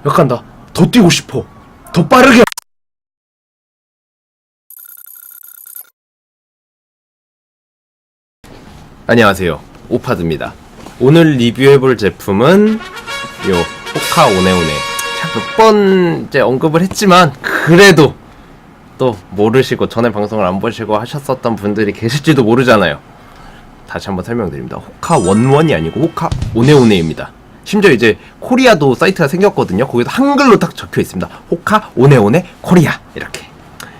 약간 나 더 뛰고 싶어. 더 빠르게. 안녕하세요, 오파드입니다. 오늘 리뷰해볼 제품은 요 호카 오네오네. 몇 번째 언급을 했지만 그래도 또 모르시고 전에 방송을 안 보시고 하셨었던 분들이 계실지도 모르잖아요. 다시 한번 설명드립니다. 호카 원원이 아니고 호카 오네오네입니다. 심지어 이제 코리아도 사이트가 생겼거든요. 거기서 한글로 딱 적혀 있습니다. 호카 오네오네 코리아 이렇게.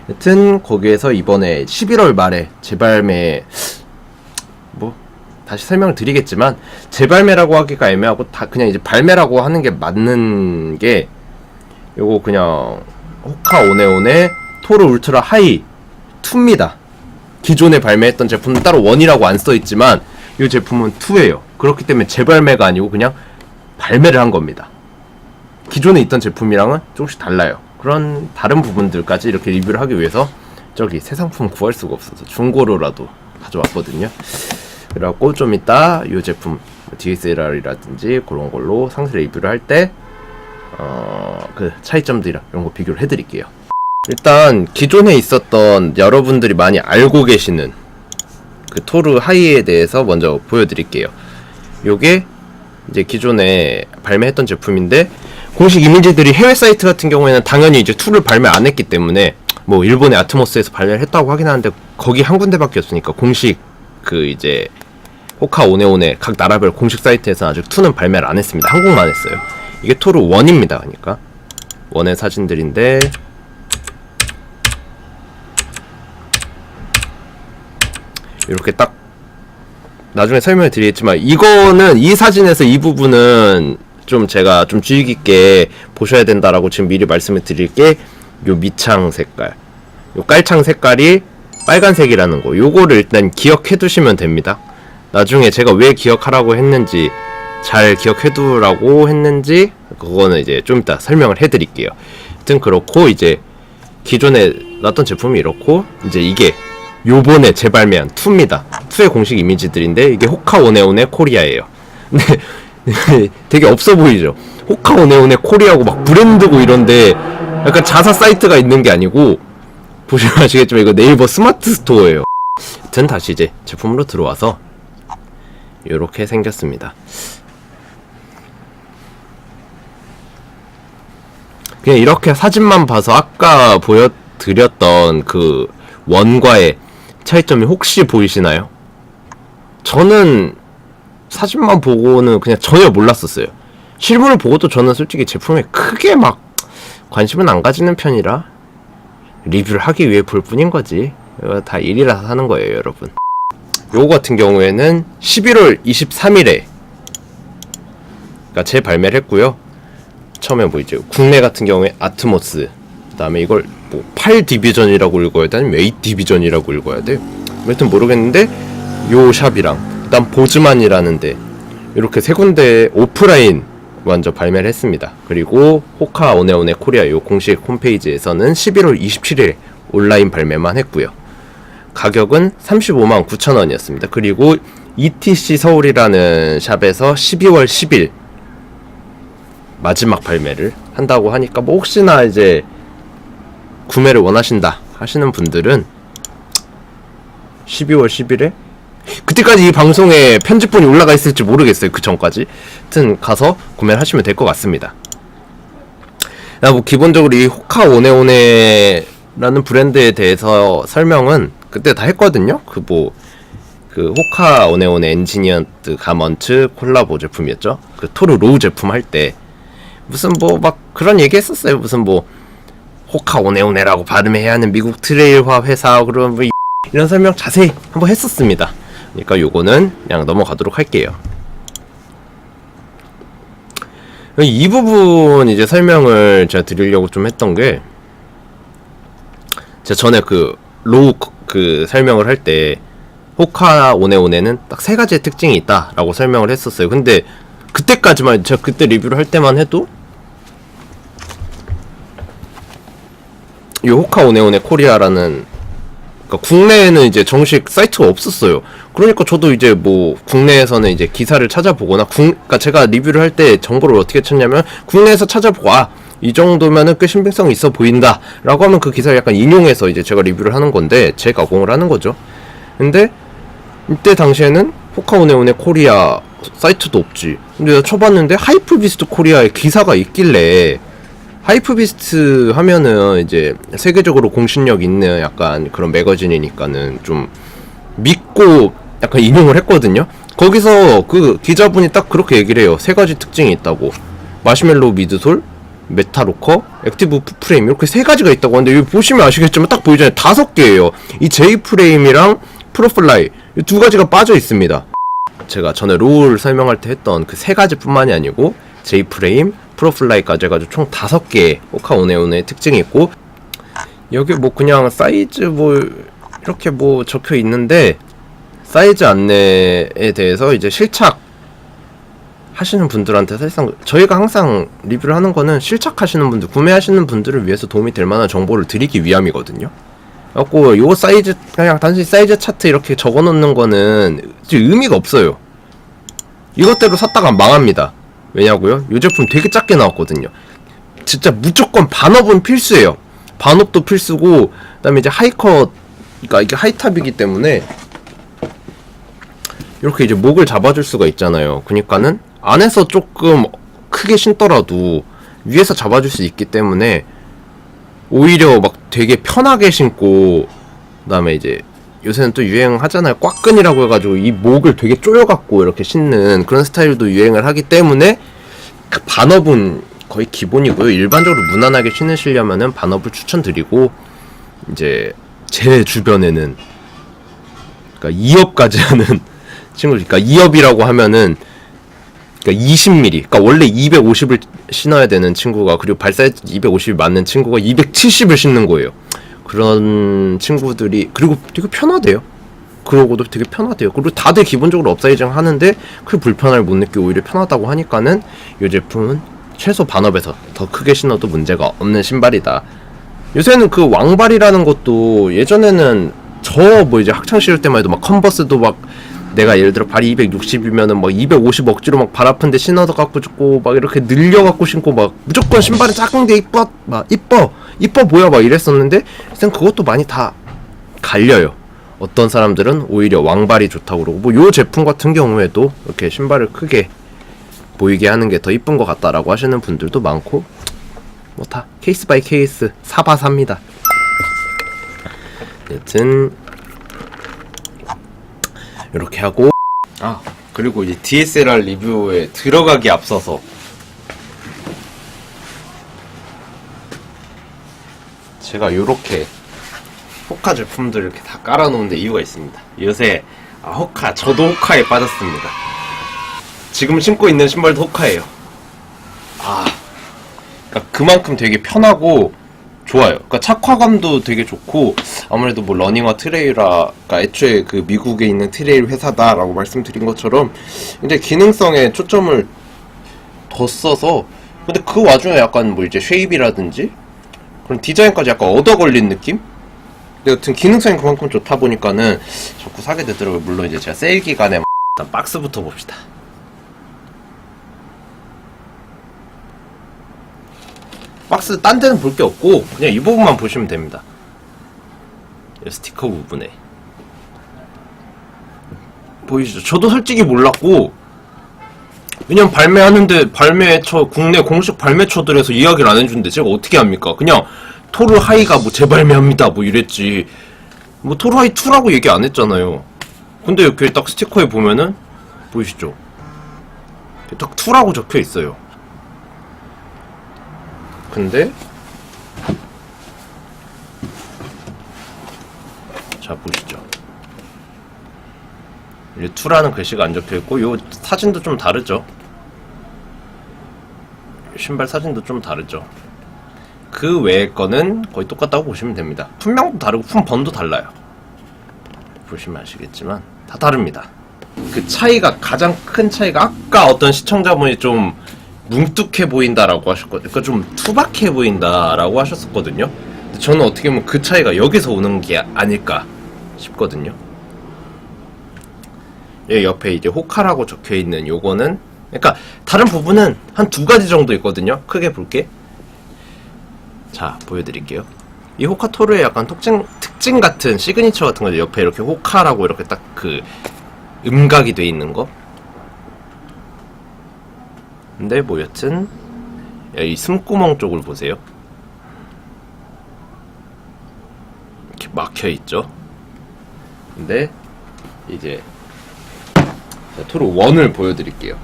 여튼 거기에서 이번에 11월 말에 재발매, 다시 설명을 드리겠지만 재발매라고 하기가 애매하고 다 그냥 이제 발매라고 하는 게 맞는 게, 요거 그냥 호카 오네오네 토르 울트라 하이 2입니다. 기존에 발매했던 제품은 따로 1이라고 안 써있지만 이 제품은 2예요. 그렇기 때문에 재발매가 아니고 그냥 발매를 한 겁니다. 기존에 있던 제품이랑은 조금씩 달라요. 그런 다른 부분들까지 이렇게 리뷰를 하기 위해서 저기 새 상품 구할 수가 없어서 중고로라도 가져왔거든요. 그래갖고 좀 이따 이 제품 DSLR이라든지 그런 걸로 상세 리뷰를 할 때 그 차이점들이랑 이런 거 비교를 해드릴게요. 일단 기존에 있었던 여러분들이 많이 알고 계시는 그 토르 하이에 대해서 먼저 보여드릴게요. 요게 이제 기존에 발매했던 제품인데, 공식 이미지들이 해외 사이트 같은 경우에는 당연히 이제 2를 발매 안 했기 때문에 뭐 일본의 아트모스에서 발매를 했다고 하긴 하는데 거기 한 군데밖에 없으니까 공식 그 이제 호카 오네오네 각 나라별 공식 사이트에서는 아직 2는 발매를 안 했습니다. 한국만 했어요. 이게 토르 1입니다. 그러니까 1의 사진들인데, 이렇게 딱 나중에 설명을 드리겠지만, 이거는 이 사진에서 이 부분은 좀 제가 좀 주의 깊게 보셔야 된다라고 지금 미리 말씀을 드릴 게, 요 밑창 색깔, 요 깔창 색깔이 빨간색이라는 거, 요거를 일단 기억해 두시면 됩니다. 나중에 제가 왜 기억하라고 했는지, 잘 기억해 두라고 했는지 그거는 이제 좀 이따 설명을 해 드릴게요. 하여튼 그렇고, 이제 기존에 나왔던 제품이 이렇고, 이제 이게 요번에 재발매한 2입니다. 2의 공식 이미지들인데 이게 호카 오네오네 코리아예요. 근데 되게 없어 보이죠? 호카 오네오네 코리아고 막 브랜드고 이런데 약간 자사 사이트가 있는 게 아니고, 보시면 아시겠지만 이거 네이버 스마트 스토어예요. 하여튼 다시 이제 제품으로 들어와서 요렇게 생겼습니다. 그냥 이렇게 사진만 봐서 아까 보여드렸던 그 원과의 차이점이 혹시 보이시나요? 저는 사진만 보고는 그냥 전혀 몰랐었어요. 실물을 보고도 저는 솔직히 제품에 크게 막 관심은 안 가지는 편이라 리뷰를 하기 위해 볼 뿐인 거지. 이거 다 일이라서 하는 거예요, 여러분. 요거 같은 경우에는 11월 23일에 그러니까 재발매를 했고요. 처음에 뭐 이제 국내 같은 경우에 아트모스, 그 다음에 이걸 뭐 8디비전이라고 읽어야 돼? 아니면 8디비전이라고 읽어야 돼? 하여튼 모르겠는데 요 샵이랑 일단 보즈만이라는데 이렇게 세 군데 오프라인 먼저 발매를 했습니다. 그리고 호카 오네오네 코리아 요 공식 홈페이지에서는 11월 27일 온라인 발매만 했고요. 가격은 35만 9천원이었습니다. 그리고 ETC 서울이라는 샵에서 12월 10일 마지막 발매를 한다고 하니까, 뭐 혹시나 이제 구매를 원하신다 하시는 분들은 12월 10일에 그때까지 이 방송에 편집본이 올라가 있을지 모르겠어요. 그 전까지 하여튼 가서 구매를 하시면 될 것 같습니다. 뭐 기본적으로 이 호카 오네오네라는 브랜드에 대해서 설명은 그때 다 했거든요. 그 호카 오네오네 엔지니어드 가먼츠 콜라보 제품이었죠. 그 토르 로우 제품 할 때 무슨 뭐 막 그런 얘기 했었어요. 무슨 뭐 호카 오네오네라고 발음해야 하는 미국 트레일화 회사, 그런 뭐 이런 설명 자세히 한번 했었습니다. 그러니까 요거는 그냥 넘어가도록 할게요. 이 부분 이제 설명을 제가 드리려고 좀 했던 게, 제가 전에 그 로우 그 설명을 할 때 호카 오네오네는 딱 3가지의 특징이 있다라고 설명을 했었어요. 근데 그때까지만, 제가 그때 리뷰를 할 때만 해도 이 호카 오네오네 코리아라는 그러니까 국내에는 이제 정식 사이트가 없었어요. 그러니까 저도 이제 뭐 국내에서는 이제 기사를 찾아보거나 그러니까 제가 리뷰를 할 때 정보를 어떻게 찾냐면 국내에서 찾아보고 이 정도면은 꽤 신빙성이 있어 보인다 라고 하면 그 기사를 약간 인용해서 이제 제가 리뷰를 하는 건데 재가공을 하는 거죠. 근데 이때 당시에는 호카오네오네 코리아 사이트도 없지. 근데 내가 쳐봤는데 하이프비스트 코리아에 기사가 있길래, 하이프비스트 하면은 이제 세계적으로 공신력 있는 약간 그런 매거진이니까는 좀 믿고 약간 인용을 했거든요. 거기서 그 기자분이 딱 그렇게 얘기를 해요. 세 가지 특징이 있다고. 마시멜로우 미드솔, 메타로커, 액티브 프레임, 이렇게 세 가지가 있다고 하는데 여기 보시면 아시겠지만 딱 보이잖아요. 5개예요. 이 J 프레임이랑 프로플라이 이 두 가지가 빠져 있습니다. 제가 전에 롤 설명할 때 했던 그 세 가지뿐만이 아니고 J 프레임, 프로플라이까지 해가지고 총 5개의 호카오네오네의 특징이 있고, 여기 뭐 그냥 사이즈 뭐 이렇게 뭐 적혀 있는데, 사이즈 안내에 대해서 이제 실착 하시는 분들한테 사실상 저희가 항상 리뷰를 하는 거는 실착하시는 분들, 구매하시는 분들을 위해서 도움이 될 만한 정보를 드리기 위함이거든요. 그래갖고 요 사이즈, 그냥 단순히 사이즈 차트 이렇게 적어 놓는 거는 의미가 없어요. 이것대로 샀다가 망합니다. 왜냐고요? 이 제품 되게 작게 나왔거든요. 진짜 무조건 반업은 필수예요. 반업도 필수고, 그 다음에 이제 하이컷, 그러니까 이게 하이탑이기 때문에 이렇게 이제 목을 잡아줄 수가 있잖아요. 그러니까는 안에서 조금 크게 신더라도 위에서 잡아줄 수 있기 때문에 오히려 막 되게 편하게 신고, 그 다음에 이제 요새는 또 유행하잖아요. 꽉끈이라고 해가지고 이 목을 되게 조여갖고 이렇게 신는 그런 스타일도 유행을 하기 때문에 그 반업은 거의 기본이고요. 일반적으로 무난하게 신으시려면은 반업을 추천드리고, 이제 제 주변에는 그러니까 2업까지 하는 친구들, 그러니까 2업이라고 하면은 그러니까 20mm, 그러니까 원래 250을 신어야 되는 친구가, 그리고 발 사이즈 250이 맞는 친구가 270을 신는 거예요. 그런 친구들이, 그리고 되게 편하대요. 그러고도 되게 편하대요. 그리고 다들 기본적으로 업사이징 하는데 그 불편함을 못 느끼고 오히려 편하다고 하니까는 이 제품은 최소 반업에서 더 크게 신어도 문제가 없는 신발이다. 요새는 그 왕발이라는 것도, 예전에는 저 뭐 이제 학창 시절 때만 해도 막 컨버스도 막 내가 예를 들어 발이 260이면은 막 250 억지로 막 발 아픈데 신어서 갖고 싶고 막 이렇게 늘려 갖고 신고 막 무조건 신발은 작은 게 이뻐, 막 이뻐 보여 막 이랬었는데, 일단 그것도 많이 다 갈려요. 어떤 사람들은 오히려 왕발이 좋다고 그러고, 뭐 요 제품 같은 경우에도 이렇게 신발을 크게 보이게 하는 게 더 이쁜 것 같다라고 하시는 분들도 많고, 뭐 다 케이스 바이 케이스 사바사입니다. 여튼 이렇게 하고, 그리고 이제 DSLR 리뷰에 들어가기 앞서서 제가 요렇게 호카 제품들 이렇게 다 깔아놓은 데 이유가 있습니다. 요새 호카, 저도 호카에 빠졌습니다. 지금 신고 있는 신발도 호카예요. 그러니까 그만큼 되게 편하고 좋아요. 그러니까 착화감도 되게 좋고, 아무래도 뭐 러닝화 트레일화, 그러니까 애초에 그 미국에 있는 트레일 회사다라고 말씀드린 것처럼 근데 기능성에 초점을 더 써서, 근데 그 와중에 약간 뭐 이제 쉐입이라든지 그런 디자인까지 약간 얻어 걸린 느낌? 근데 여튼 기능성이 그만큼 좋다 보니까는 자꾸 사게 되더라고요. 물론 이제 제가 세일 기간에 일단 박스부터 봅시다. 박스 딴 데는 볼 게 없고 그냥 이 부분만 보시면 됩니다. 이 스티커 부분에 보이시죠? 저도 솔직히 몰랐고, 왜냐면 발매하는데 발매처, 국내 공식 발매처들에서 이야기를 안 해주는데 제가 어떻게 합니까? 그냥 토르 하이가 뭐 재발매합니다 뭐 이랬지, 뭐 토르 하이 2라고 얘기 안 했잖아요. 근데 이렇게 딱 스티커에 보면은 보이시죠? 딱 2라고 적혀 있어요. 근데 자 보시죠. 이제 2라는 글씨가 안 적혀있고, 요 사진도 좀 다르죠. 신발 사진도 좀 다르죠. 그 외의 거는 거의 똑같다고 보시면 됩니다. 품명도 다르고 품번도 달라요. 보시면 아시겠지만 다 다릅니다. 그 차이가, 가장 큰 차이가, 아까 어떤 시청자분이 좀 뭉뚝해 보인다라고 하셨거든요. 그러니까 좀 투박해 보인다라고 하셨었거든요. 근데 저는 어떻게 보면 그 차이가 여기서 오는 게 아닐까. 싶거든요. 여기 옆에 이제 호카라고 적혀있는 요거는, 그러니까 다른 부분은 한 2가지 정도 있거든요. 크게 볼게. 자, 보여드릴게요. 이 호카토르의 약간 특징 같은 시그니처 같은 거 옆에 이렇게 호카라고 이렇게 딱 그 음각이 돼 있는 거. 근데 뭐 여튼 이 숨구멍 쪽을 보세요. 이렇게 막혀 있죠. 근데 이제 토르 1을 보여드릴게요.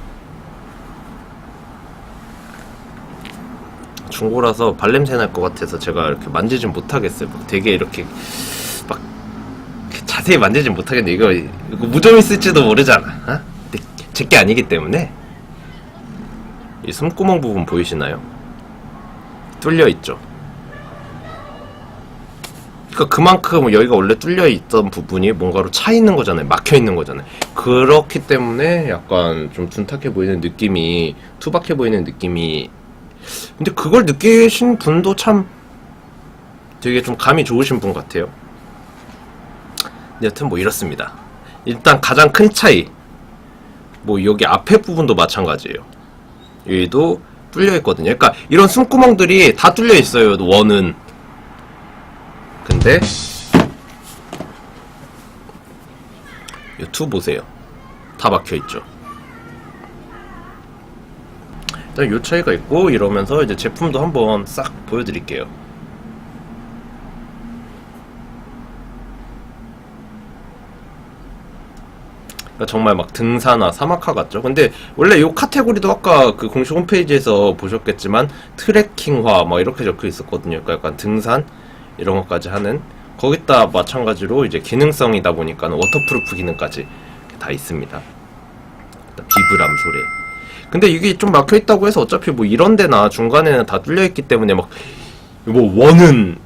중고라서 발냄새 날 것 같아서 제가 이렇게 만지진 못하겠어요. 막 되게 이렇게 막 자세히 만지진 못하겠네. 이거 무좀 있을지도 모르잖아. 어? 근데 제게 아니기 때문에. 이 숨구멍 부분 보이시나요? 뚫려 있죠. 그러니까 그만큼 여기가 원래 뚫려 있던 부분이 뭔가로 차 있는 거잖아요. 막혀 있는 거잖아요. 그렇기 때문에 약간 좀 둔탁해 보이는 느낌이, 투박해 보이는 느낌이. 근데 그걸 느끼신 분도 참 되게 좀 감이 좋으신 분 같아요. 여튼 뭐 이렇습니다. 일단 가장 큰 차이, 뭐 여기 앞에 부분도 마찬가지예요. 여기도 뚫려 있거든요. 그러니까 이런 숨구멍들이 다 뚫려 있어요. 원은. 근데 이 투 보세요. 다 막혀 있죠. 일단 요 차이가 있고, 이러면서 이제 제품도 한번 싹 보여드릴게요. 그러니까 정말 막 등산화, 사막화 같죠? 근데 원래 요 카테고리도 아까 그 공식 홈페이지에서 보셨겠지만 트레킹화 막 이렇게 적혀 있었거든요. 그러니까 약간 등산 이런 것까지 하는, 거기다 마찬가지로 이제 기능성이다 보니까 워터프루프 기능까지 다 있습니다. 비브람 소리. 근데 이게 좀 막혀 있다고 해서 어차피 뭐 이런 데나 중간에는 다 뚫려 있기 때문에 막 뭐 원은,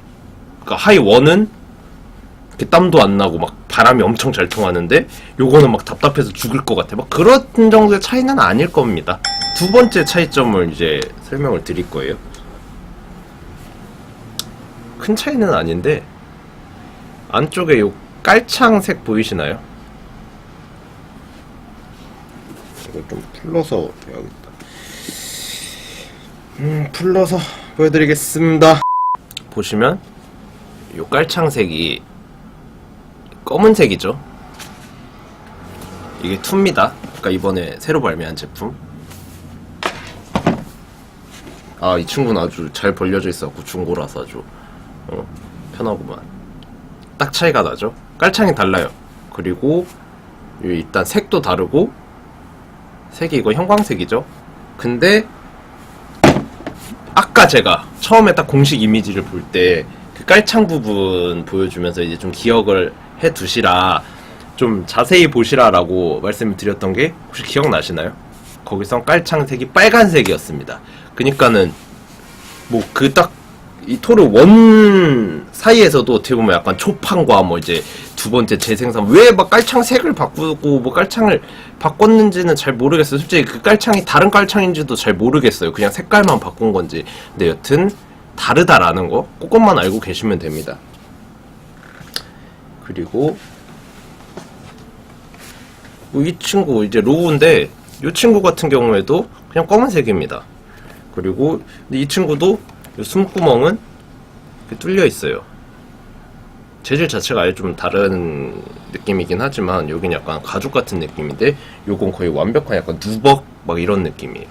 그러니까 하이 원은 이렇게 땀도 안 나고 막 바람이 엄청 잘 통하는데 요거는 막 답답해서 죽을 것 같아. 막 그런 정도의 차이는 아닐 겁니다. 두 번째 차이점을 이제 설명을 드릴 거예요. 큰 차이는 아닌데 안쪽에 요 깔창색 보이시나요? 이걸 좀 풀러서 해야겠다. 풀러서 보여드리겠습니다. 보시면 요 깔창색이 검은색이죠. 이게 2입니다. 그러니까 이번에 새로 발매한 제품. 아, 이 친구는 아주 잘 벌려져 있어갖고 중고라서 아주 편하구만. 딱 차이가 나죠. 깔창이 달라요. 그리고 일단 색도 다르고, 색이 이거 형광색이죠. 근데 아까 제가 처음에 딱 공식 이미지를 볼 때 그 깔창 부분 보여주면서 이제 좀 기억을 해 두시라, 좀 자세히 보시라라고 말씀을 드렸던 게 혹시 기억나시나요? 거기서 깔창색이 빨간색이었습니다. 그니까는 뭐 그 딱 이 토르 1 사이에서도 어떻게 보면 약간 초판과 뭐 이제 두 번째 재생산, 왜 막 깔창색을 바꾸고 뭐 깔창을 바꿨는지는 잘 모르겠어요. 솔직히 그 깔창이 다른 깔창인지도 잘 모르겠어요. 그냥 색깔만 바꾼 건지. 근데 여튼 다르다라는 거 그것만 알고 계시면 됩니다. 그리고 뭐 이 친구 이제 로우인데, 이 친구 같은 경우에도 그냥 검은색입니다. 그리고 이 친구도 이 숨구멍은 뚫려 있어요. 재질 자체가 아예 좀 다른 느낌이긴 하지만 여긴 약간 가죽 같은 느낌인데, 요건 거의 완벽한 약간 누벅 막 이런 느낌이에요.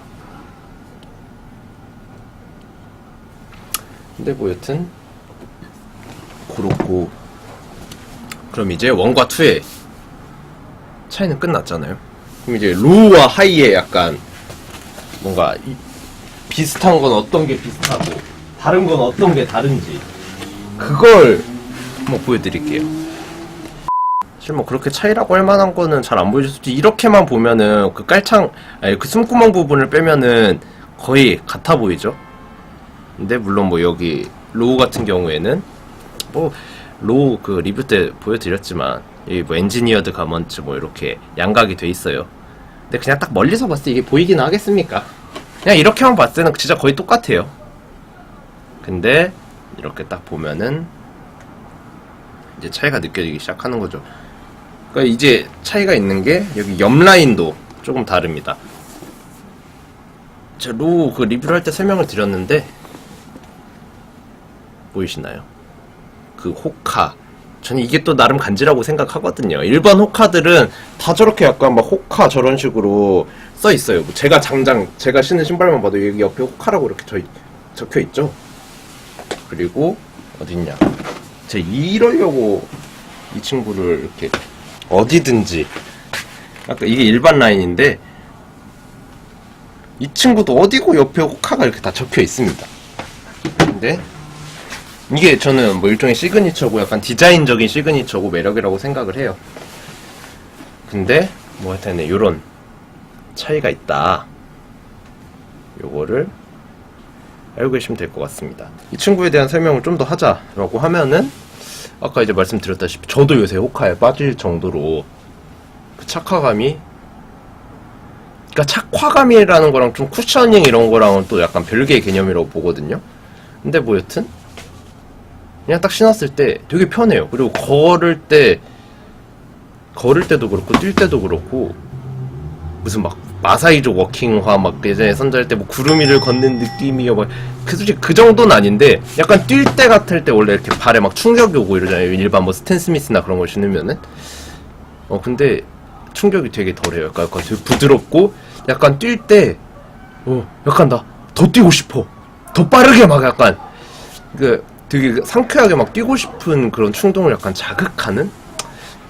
근데 뭐 여튼 그렇고, 그럼 이제 1과 2의 차이는 끝났잖아요. 그럼 이제 로우와 하이의 약간 뭔가 비슷한 건 어떤 게 비슷하고 다른 건 어떤 게 다른지, 그걸 한번 보여드릴게요. 사실 뭐 그렇게 차이라고 할 만한 거는 잘 안 보여줄 수도, 이렇게만 보면은 그 깔창, 아니 그 숨구멍 부분을 빼면은 거의 같아 보이죠? 근데 물론 뭐 여기 로우 같은 경우에는 뭐 로우 그 리뷰 때 보여드렸지만 여기 뭐 엔지니어드 가먼츠 뭐 이렇게 양각이 돼 있어요. 근데 그냥 딱 멀리서 봤을 때 이게 보이긴 하겠습니까? 그냥 이렇게만 봤을 때는 진짜 거의 똑같아요. 근데 이렇게 딱 보면은 이제 차이가 느껴지기 시작하는 거죠. 그러니까 이제 차이가 있는 게 여기 옆 라인도 조금 다릅니다. 제가 로우 그 리뷰를 할 때 설명을 드렸는데 보이시나요? 그 호카, 저는 이게 또 나름 간지라고 생각하거든요. 일반 호카들은 다 저렇게 약간 막 호카 저런 식으로 써 있어요. 제가 신는 신발만 봐도 여기 옆에 호카라고 이렇게 적혀 있죠. 그리고 어딨냐? 제가 이러려고 이 친구를 이렇게 어디든지, 아까 이게 일반 라인인데 이 친구도 어디고 옆에 호카가 이렇게 다 적혀 있습니다. 근데 이게 저는 뭐 일종의 시그니처고 약간 디자인적인 시그니처고 매력이라고 생각을 해요. 근데 뭐 하여튼 요런 차이가 있다. 요거를 알고 계시면 될 것 같습니다. 이 친구에 대한 설명을 좀 더 하자라고 하면은 아까 이제 말씀드렸다시피 저도 요새 호카에 빠질 정도로 그 착화감이, 그러니까 착화감이라는 거랑 좀 쿠셔닝 이런 거랑은 또 약간 별개의 개념이라고 보거든요. 근데 뭐 여튼 그냥 딱 신었을 때 되게 편해요. 그리고 걸을 때도 그렇고 뛸 때도 그렇고 무슨 막 마사이족 워킹화 막 예전에 선자할 때 뭐 구름 위를 걷는 느낌이요 막 솔직히 그 정도는 아닌데 약간 뛸 때 같을 때 원래 이렇게 발에 막 충격이 오고 이러잖아요. 일반 뭐 스탠 스미스나 그런 걸 신으면은 근데 충격이 되게 덜해요. 약간 되게 부드럽고 약간 뛸 때 약간 나 더 뛰고 싶어, 더 빠르게 막 약간 되게 상쾌하게 막 뛰고 싶은 그런 충동을 약간 자극하는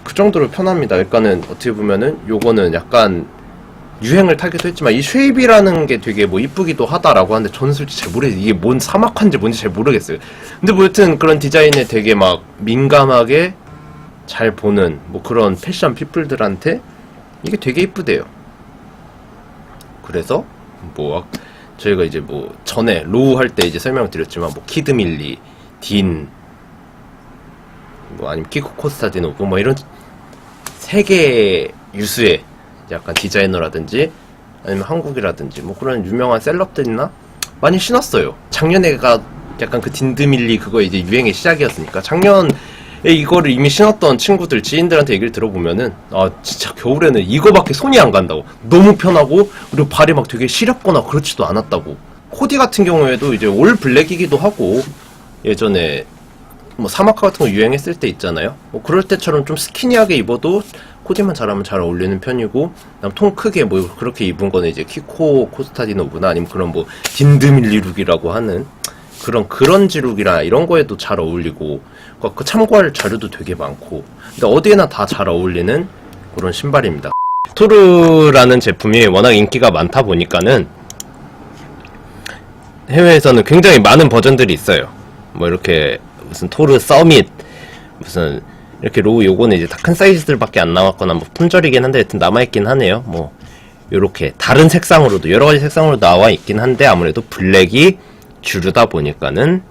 그 정도로 편합니다. 그러니까는 어떻게 보면은 요거는 약간 유행을 타기도 했지만 이 쉐입이라는 게 되게 뭐 이쁘기도 하다라고 하는데 저는 솔직히 잘 모르겠어요. 이게 뭔 사막환지 뭔지 잘 모르겠어요. 근데 뭐 여튼 그런 디자인에 되게 막 민감하게 잘 보는 뭐 그런 패션 피플들한테 이게 되게 이쁘대요. 그래서 뭐 저희가 이제 뭐 전에 로우 할 때 이제 설명을 드렸지만 뭐 키드밀리, 딘, 뭐 아니면 키코 코스타디노브 뭐 이런 세계 유수의 약간 디자이너라든지 아니면 한국이라든지 뭐 그런 유명한 셀럽들이나 많이 신었어요. 작년에가 약간 그 딘드밀리 그거 이제 유행의 시작이었으니까 작년에 이거를 이미 신었던 친구들 지인들한테 얘기를 들어보면은 진짜 겨울에는 이거밖에 손이 안 간다고, 너무 편하고 그리고 발이 막 되게 시렵거나 그렇지도 않았다고. 코디 같은 경우에도 이제 올 블랙이기도 하고 예전에 뭐 사막화 같은 거 유행했을 때 있잖아요. 뭐 그럴 때처럼 좀 스키니하게 입어도 코디만 잘하면 잘 어울리는 편이고, 그다음 통 크게 뭐 그렇게 입은 거는 이제 키코 코스타디노브나 아니면 그런 뭐 딘드밀리 룩이라고 하는 그런 그런지 룩이라 이런 거에도 잘 어울리고, 그 참고할 자료도 되게 많고, 근데 어디에나 다 잘 어울리는 그런 신발입니다. 토르라는 제품이 워낙 인기가 많다 보니까는 해외에서는 굉장히 많은 버전들이 있어요. 뭐 이렇게 무슨 토르 서밋, 무슨 이렇게 로우, 요거는 이제 다 큰 사이즈들밖에 안 나왔거나 뭐 품절이긴 한데 여튼 남아있긴 하네요. 뭐 요렇게 다른 색상으로도 여러가지 색상으로 나와있긴 한데 아무래도 블랙이 주류다 보니까는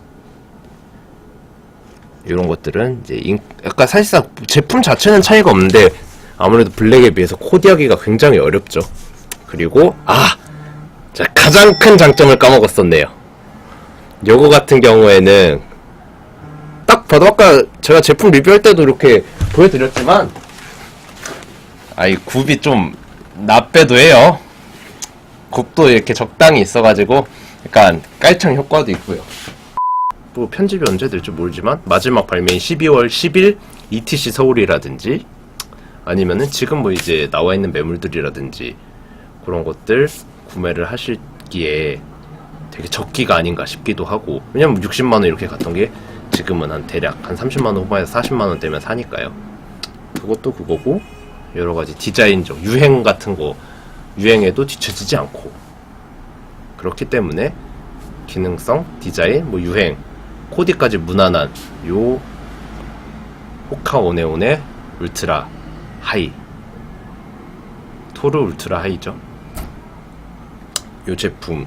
요런 것들은 이제 약간 사실상 제품 자체는 차이가 없는데 아무래도 블랙에 비해서 코디하기가 굉장히 어렵죠. 그리고 자, 가장 큰 장점을 까먹었었네요. 요거 같은 경우에는 딱 봐도 아까 제가 제품 리뷰할 때도 이렇게 보여드렸지만 굽이 좀 나빼도 해요. 굽도 이렇게 적당히 있어가지고 약간 깔창 효과도 있고요. 뭐 편집이 언제 될지 모르지만 마지막 발매인 12월 10일 ETC 서울이라든지 아니면은 지금 뭐 이제 나와있는 매물들이라든지 그런 것들 구매를 하시기에 되게 적기가 아닌가 싶기도 하고, 왜냐면 60만원 이렇게 갔던 게 지금은 한 대략 한 30만원 후반에서 40만원 되면 사니까요. 그것도 그거고 여러가지 디자인적 유행 같은 거 유행에도 뒤처지지 않고, 그렇기 때문에 기능성, 디자인, 뭐 유행, 코디까지 무난한 요 호카 오네오네 울트라 하이, 토르 울트라 하이죠. 요 제품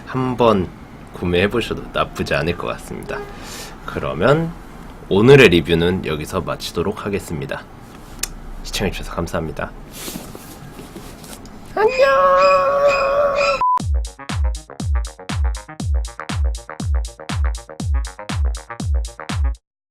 한번 구매해보셔도 나쁘지 않을 것 같습니다. 그러면 오늘의 리뷰는 여기서 마치도록 하겠습니다. 시청해주셔서 감사합니다. 안녕.